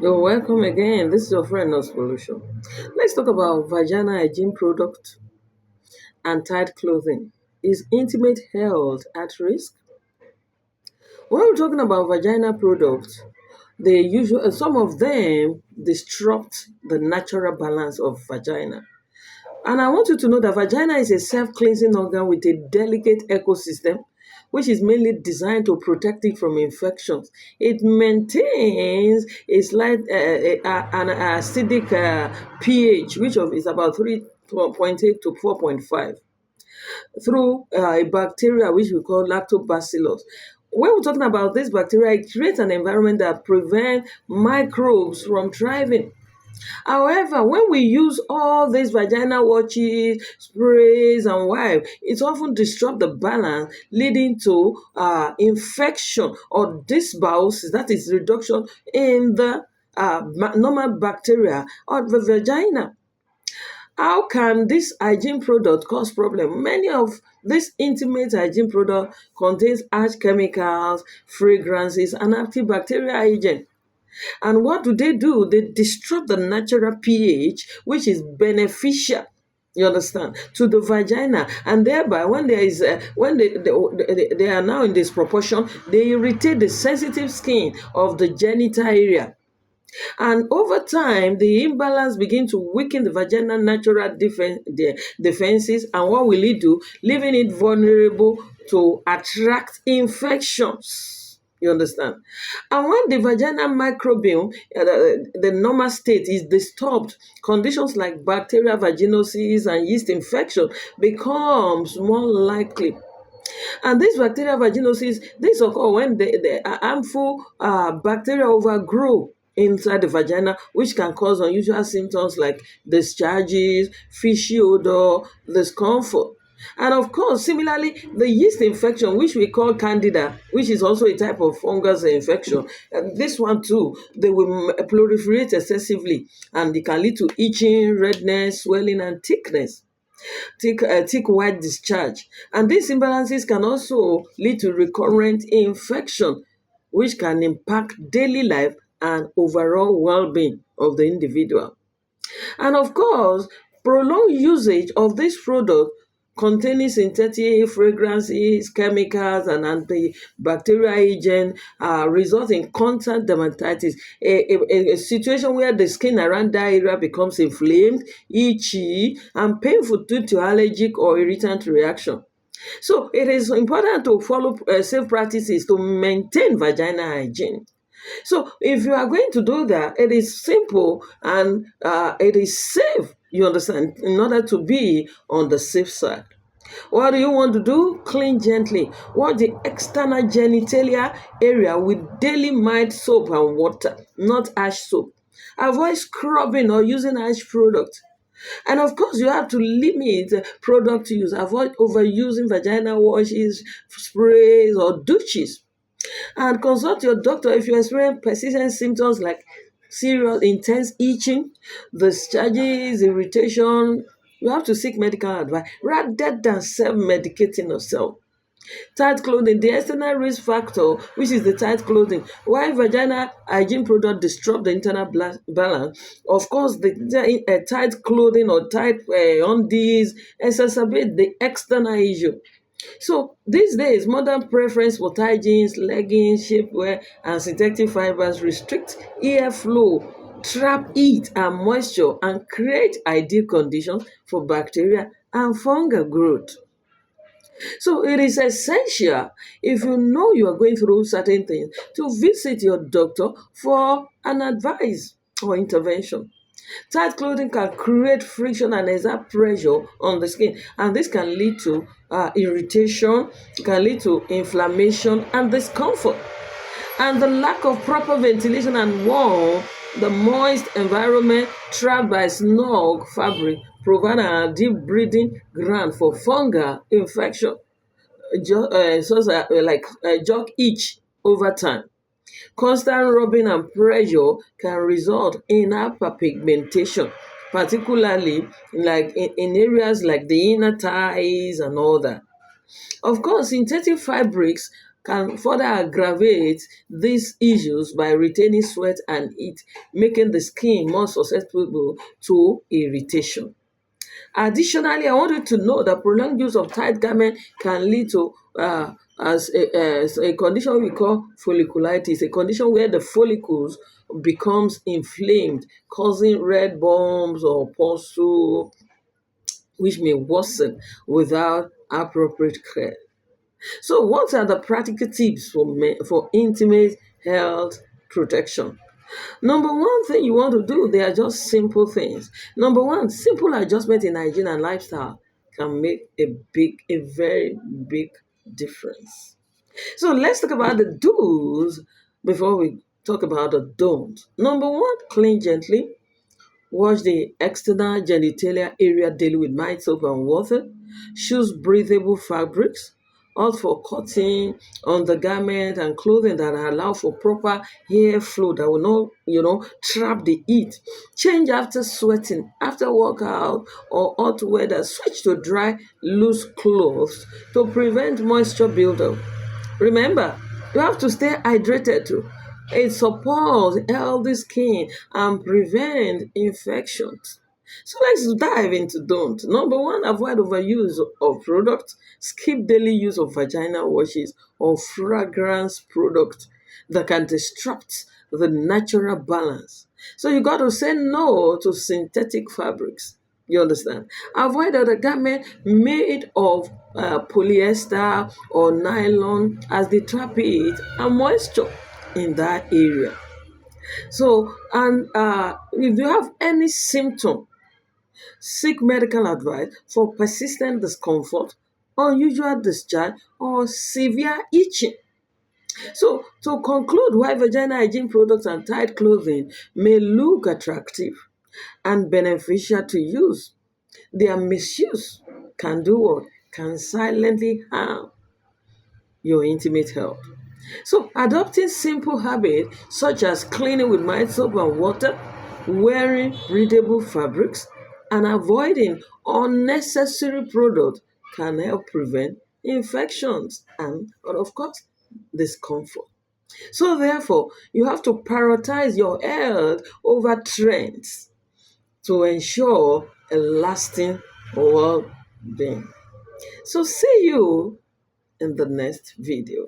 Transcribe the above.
You're welcome again. This is your friend Nurse Solution. Let's talk about vagina hygiene product and tight clothing. Is intimate health at risk? When we're talking about vagina products, some of them disrupt the natural balance of vagina. And I want you to know that vagina is a self-cleansing organ with a delicate ecosystem, which is mainly designed to protect it from infections. It maintains a slight an acidic pH, which is about 3.8 to 4.5, through a bacteria which we call lactobacillus. When we're talking about this bacteria, it creates an environment that prevents microbes from thriving. However, when we use all these vaginal washes, sprays, and wipe, it often disrupts the balance, leading to infection or dysbiosis, that is, reduction in the normal bacteria of the vagina. How can this hygiene product cause problem? Many of these intimate hygiene products contains harsh chemicals, fragrances, and antibacterial agents. And what do? They disrupt the natural pH, which is beneficial. You understand, to the vagina, and thereby, when there is when they are now in this proportion, they irritate the sensitive skin of the genital area, and over time, the imbalance begin to weaken the vaginal natural defenses. And what will it do? Leaving it vulnerable to attract infections. You understand? And when the vaginal microbiome, the normal state, is disturbed, conditions like bacterial vaginosis and yeast infection becomes more likely. And this bacterial vaginosis, this occur when the harmful bacteria overgrow inside the vagina, which can cause unusual symptoms like discharges, fishy odor, discomfort. And of course, similarly, the yeast infection, which we call candida, which is also a type of fungus infection, and this one too, they will proliferate excessively, and it can lead to itching, redness, swelling, and thickness. Thick white discharge. And these imbalances can also lead to recurrent infection, which can impact daily life and overall well-being of the individual. And of course, prolonged usage of this product containing synthetic fragrances, chemicals, and antibacterial agents result in constant dermatitis, a situation where the skin around that area becomes inflamed, itchy, and painful due to allergic or irritant reaction. So it is important to follow safe practices to maintain vaginal hygiene. So if you are going to do that, it is simple and it is safe, you understand, in order to be on the safe side. What do you want to do? Clean gently. Wash the external genitalia area with daily mild soap and water, not ash soap. Avoid scrubbing or using ash product. And of course, you have to limit product use. Avoid overusing vaginal washes, sprays, or douches. And consult your doctor if you experience persistent symptoms like serious intense itching, discharges, irritation. You have to seek medical advice rather than self-medicating yourself. Tight clothing, the external risk factor, which is the tight clothing. While vaginal hygiene product disrupt the internal balance, of course, the tight clothing or tight undies exacerbate the external issue. So these days, modern preference for tight jeans, leggings, shapewear, and synthetic fibers restrict airflow, trap heat and moisture, and create ideal conditions for bacteria and fungal growth. So it is essential, if you know you are going through certain things, to visit your doctor for an advice or intervention. Tight clothing can create friction and exert pressure on the skin, and this can lead to irritation, can lead to inflammation and discomfort. And the lack of proper ventilation and warm, the moist environment trapped by snug fabric provide a deep breathing ground for fungal infection, jock itch over time. Constant rubbing and pressure can result in hyperpigmentation, particularly in areas like the inner thighs and all that. Of course, synthetic fabrics can further aggravate these issues by retaining sweat and heat, making the skin more susceptible to irritation. Additionally, I want you to know that prolonged use of tight garment can lead to as a condition we call folliculitis, a condition where the follicles becomes inflamed, causing red bumps or pustule, which may worsen without appropriate care. So, what are the practical tips for intimate health protection? Number one thing you want to do, they are just simple things. Number one, simple adjustment in hygiene and lifestyle can make a very big difference. So let's talk about the do's before we talk about the don'ts. Number one, clean gently. Wash the external genitalia area daily with mild soap and water. Choose breathable fabrics. Opt for cotton on the garment and clothing that allow for proper air flow that will not, trap the heat. Change after sweating, after workout or hot weather. Switch to dry, loose clothes to prevent moisture buildup. Remember, you have to stay hydrated too. It supports healthy skin and prevent infections. So let's dive into don't. Number one, avoid overuse of products. Skip daily use of vagina washes or fragrance products that can disrupt the natural balance. So you got to say no to synthetic fabrics. You understand? Avoid other garment made of polyester or nylon as they trap heat and moisture in that area. So, and if you have any symptom, seek medical advice for persistent discomfort, unusual discharge, or severe itching. So, to conclude, why vagina hygiene products and tight clothing may look attractive and beneficial to use, their misuse can do what? Can silently harm your intimate health. So, adopting simple habits such as cleaning with mild soap and water, wearing breathable fabrics, and avoiding unnecessary products can help prevent infections and, of course, discomfort. So, therefore, you have to prioritize your health over trends to ensure a lasting well being. So, see you in the next video.